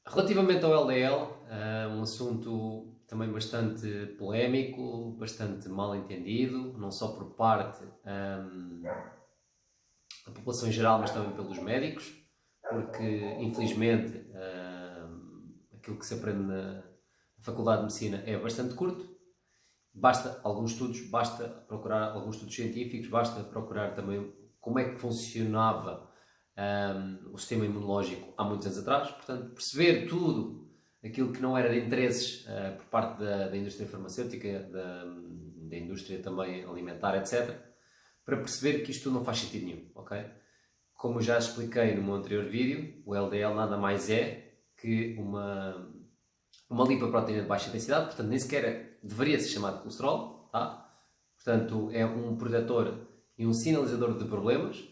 Relativamente ao LDL, um assunto também bastante polémico, bastante mal entendido, não só por parte da população em geral, mas também pelos médicos, porque infelizmente aquilo que se aprende na Faculdade de Medicina é bastante curto. Basta alguns estudos, basta procurar alguns estudos científicos, basta procurar também como é que funcionava o sistema imunológico há muitos anos atrás. Portanto, perceber tudo aquilo que não era de interesses por parte da indústria farmacêutica, da indústria também alimentar, etc., para perceber que isto não faz sentido nenhum, ok? Como já expliquei no meu anterior vídeo, o LDL nada mais é que uma lipoproteína de baixa densidade, portanto nem sequer deveria ser chamado de colesterol, tá? Portanto é um protetor e um sinalizador de problemas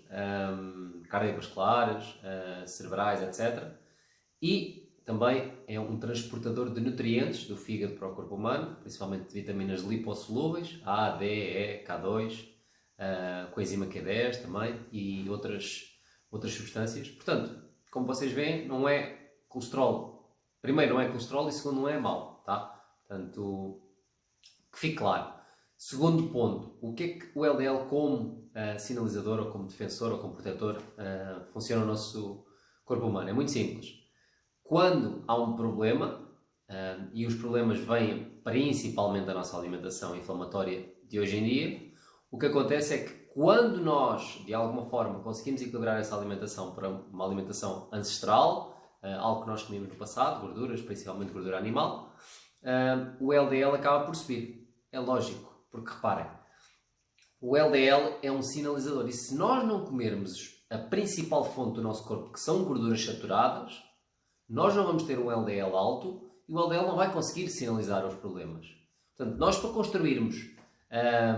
cardiovasculares, cerebrais, etc. E também é um transportador de nutrientes do fígado para o corpo humano, principalmente de vitaminas lipossolúveis, A, D, E, K2, coenzima Q10 também e outras substâncias. Portanto, como vocês veem, não é colesterol. Primeiro, não é colesterol e segundo, não é mau, tá? Portanto, que fique claro. Segundo ponto, o que é que o LDL como sinalizador ou como defensor ou como protetor funciona no nosso corpo humano? É muito simples. Quando há um problema, e os problemas vêm principalmente da nossa alimentação inflamatória de hoje em dia, o que acontece é que quando nós, de alguma forma, conseguimos equilibrar essa alimentação para uma alimentação ancestral, algo que nós comíamos no passado, gorduras, principalmente gordura animal, o LDL acaba por subir. É lógico, porque reparem, o LDL é um sinalizador e se nós não comermos a principal fonte do nosso corpo, que são gorduras saturadas, nós não vamos ter um LDL alto e o LDL não vai conseguir sinalizar os problemas. Portanto, nós para construirmos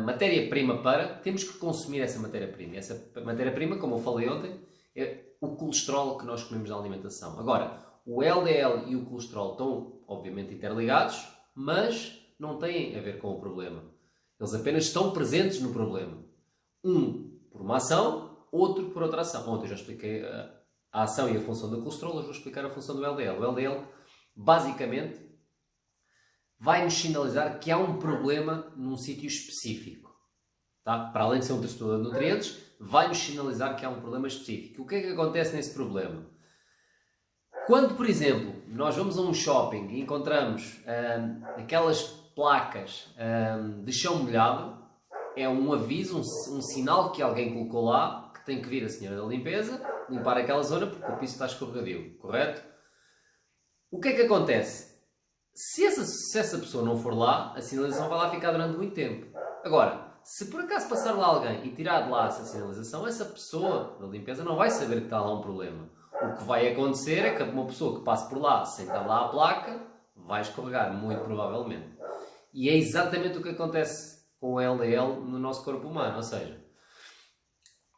matéria-prima temos que consumir essa matéria-prima. Essa matéria-prima, como eu falei ontem, é o colesterol que nós comemos na alimentação. Agora, o LDL e o colesterol estão, obviamente, interligados, mas não têm a ver com o problema. Eles apenas estão presentes no problema. Um por uma ação, outro por outra ação. Ontem eu já expliquei a ação e a função do colesterol, hoje vou explicar a função do LDL. O LDL, basicamente, vai-nos sinalizar que há um problema num sítio específico. Tá? Para além de ser um transportador de nutrientes, vai-nos sinalizar que há um problema específico. O que é que acontece nesse problema? Quando, por exemplo, nós vamos a um shopping e encontramos aquelas placas de chão molhado, é um aviso, um sinal que alguém colocou lá, que tem que vir a senhora da limpeza, limpar aquela zona porque o piso está escorregadio, correto? O que é que acontece? Se essa pessoa não for lá, a sinalização vai lá ficar durante muito tempo. Agora, se por acaso passar lá alguém e tirar de lá essa sinalização, essa pessoa da limpeza não vai saber que está lá um problema. O que vai acontecer é que uma pessoa que passe por lá sem estar lá a placa vai escorregar, muito provavelmente. E é exatamente o que acontece com o LDL no nosso corpo humano. Ou seja,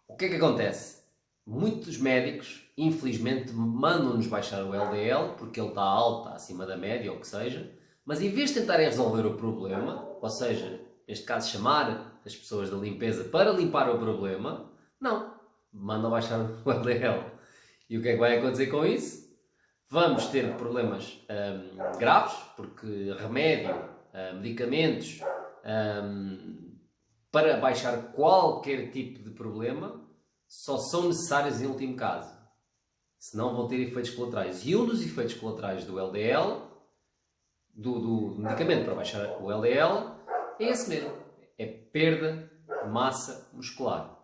o que é que acontece? Muitos médicos, infelizmente, mandam-nos baixar o LDL porque ele está alto, está acima da média, ou o que seja, mas em vez de tentarem resolver o problema, ou seja, neste caso chamar as pessoas da limpeza para limpar o problema, não, mandam baixar o LDL. E o que é que vai acontecer com isso? Vamos ter problemas graves, porque remédio, medicamentos, para baixar qualquer tipo de problema, só são necessários em último caso. Senão vão ter efeitos colaterais. E um dos efeitos colaterais do LDL, do medicamento para baixar o LDL, é esse mesmo. É perda de massa muscular.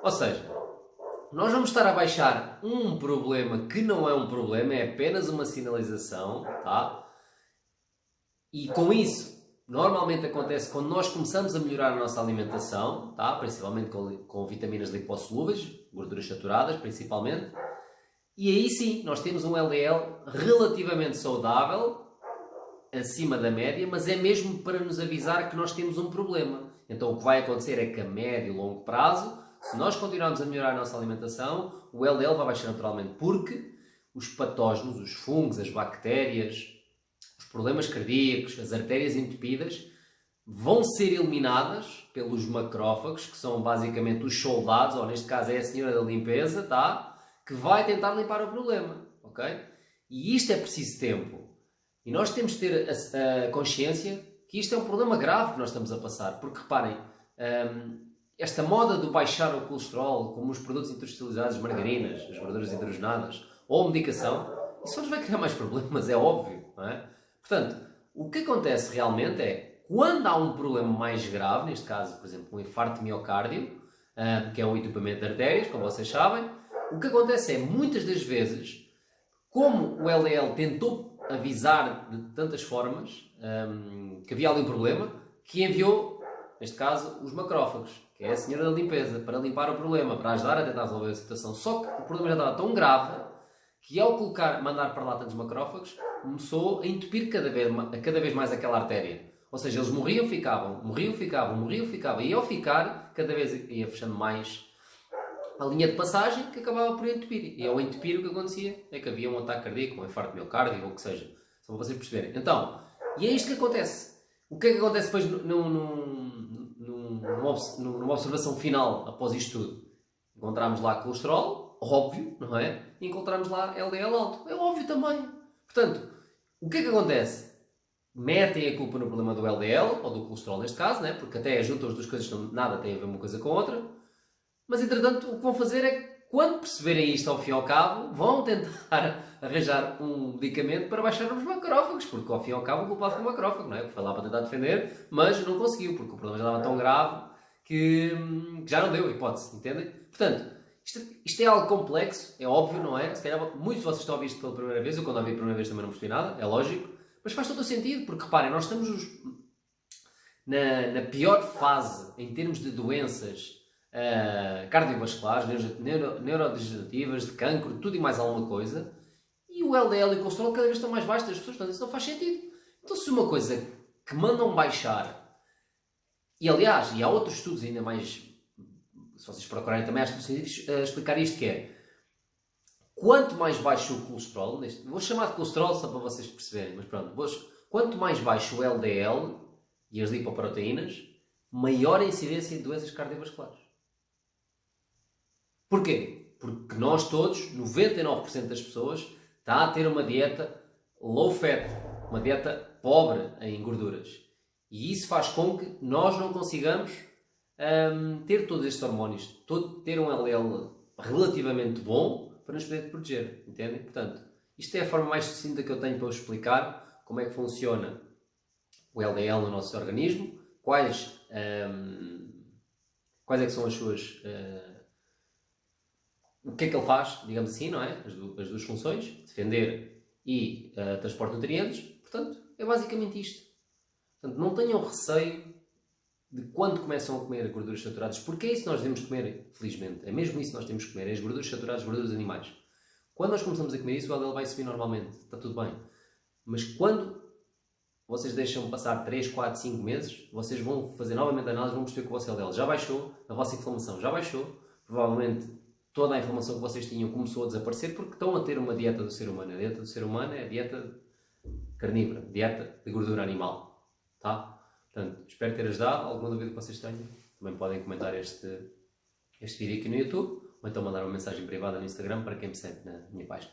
Ou seja, nós vamos estar a baixar um problema que não é um problema, é apenas uma sinalização, tá? E com isso, normalmente acontece quando nós começamos a melhorar a nossa alimentação, tá? Principalmente com vitaminas lipossolúveis, gorduras saturadas principalmente, e aí sim, nós temos um LDL relativamente saudável, acima da média, mas é mesmo para nos avisar que nós temos um problema. Então o que vai acontecer é que a médio e longo prazo, se nós continuarmos a melhorar a nossa alimentação, o LDL vai baixar naturalmente, porque os patógenos, os fungos, as bactérias, os problemas cardíacos, as artérias entupidas, vão ser eliminadas pelos macrófagos, que são basicamente os soldados, ou neste caso é a senhora da limpeza, tá? Que vai tentar limpar o problema, ok? E isto é preciso tempo. E nós temos de ter a consciência que isto é um problema grave que nós estamos a passar. Porque reparem, esta moda de baixar o colesterol, como os produtos industrializados, margarinas, as gorduras hidrogenadas, ou medicação, isso só nos vai criar mais problemas, é óbvio, não é? Portanto, o que acontece realmente é, quando há um problema mais grave, neste caso, por exemplo, um infarto de miocárdio, que é o entupimento de artérias, como vocês sabem, o que acontece é, muitas das vezes, como o LDL tentou avisar de tantas formas que havia ali um problema, que enviou, neste caso, os macrófagos, que é a senhora da limpeza, para limpar o problema, para ajudar a tentar resolver a situação. Só que o problema já estava tão grave que, ao mandar para lá tantos macrófagos, começou a entupir cada vez mais aquela artéria. Ou seja, eles morriam, ficavam, e ao ficar, cada vez ia fechando mais a linha de passagem, que acabava por entupir. E ao entupir, o que acontecia é que havia um ataque cardíaco, um infarto de miocárdio, ou o que seja. Só para vocês perceberem. Então, e é isto que acontece. O que é que acontece depois numa observação final, após isto tudo? Encontramos lá colesterol, óbvio, não é? E encontramos lá LDL alto. É óbvio também. Portanto, o que é que acontece? Metem a culpa no problema do LDL, ou do colesterol neste caso, né? Porque até juntam as duas coisas, nada tem a ver uma coisa com a outra. Mas, entretanto, o que vão fazer é que, quando perceberem isto ao fim e ao cabo, vão tentar arranjar um medicamento para baixar os macrófagos, porque ao fim e ao cabo o culpado foi o macrófago, não é? Foi lá para tentar defender, mas não conseguiu, porque o problema já estava tão grave que já não deu hipótese, entendem? Portanto, isto é algo complexo, é óbvio, não é? Se calhar muitos de vocês estão a ouvir isto pela primeira vez, eu quando ouvi a primeira vez também não percebi nada, é lógico, mas faz todo o sentido, porque reparem, nós estamos na pior fase em termos de doenças cardiovasculares, neurodegenerativas, de cancro, tudo e mais alguma coisa, e o LDL e o colesterol cada vez estão mais baixos das pessoas, portanto isso não faz sentido. Então, se uma coisa que mandam baixar, e aliás, e há outros estudos ainda mais, se vocês procurarem também, há estudos científicos a explicar isto, que é, quanto mais baixo o colesterol, vou chamar de colesterol só para vocês perceberem, mas pronto, quanto mais baixo o LDL e as lipoproteínas, maior a incidência de doenças cardiovasculares. Porquê? Porque nós todos, 99% das pessoas, está a ter uma dieta low fat, uma dieta pobre em gorduras. E isso faz com que nós não consigamos ter todos estes hormónios, ter um LDL relativamente bom para nos poder proteger, entendem? Portanto, isto é a forma mais sucinta que eu tenho para vos explicar como é que funciona o LDL no nosso organismo, quais é que são as suas... o que é que ele faz, digamos assim, não é? As duas funções, defender e transporte de nutrientes. Portanto, é basicamente isto. Portanto, não tenham receio de quando começam a comer gorduras saturadas, porque é isso que nós devemos comer, felizmente. É mesmo isso que nós temos que comer, é as gorduras saturadas, gorduras animais. Quando nós começamos a comer isso, o LDL vai subir normalmente, está tudo bem. Mas quando vocês deixam passar 3, 4, 5 meses, vocês vão fazer novamente a análise, vão perceber que o vosso LDL já baixou, a vossa inflamação já baixou, provavelmente toda a informação que vocês tinham começou a desaparecer porque estão a ter uma dieta do ser humano. A dieta do ser humano é a dieta carnívora, dieta de gordura animal. Tá? Portanto, espero ter ajudado. Alguma dúvida que vocês tenham, também podem comentar este vídeo aqui no YouTube ou então mandar uma mensagem privada no Instagram para quem me segue na minha página.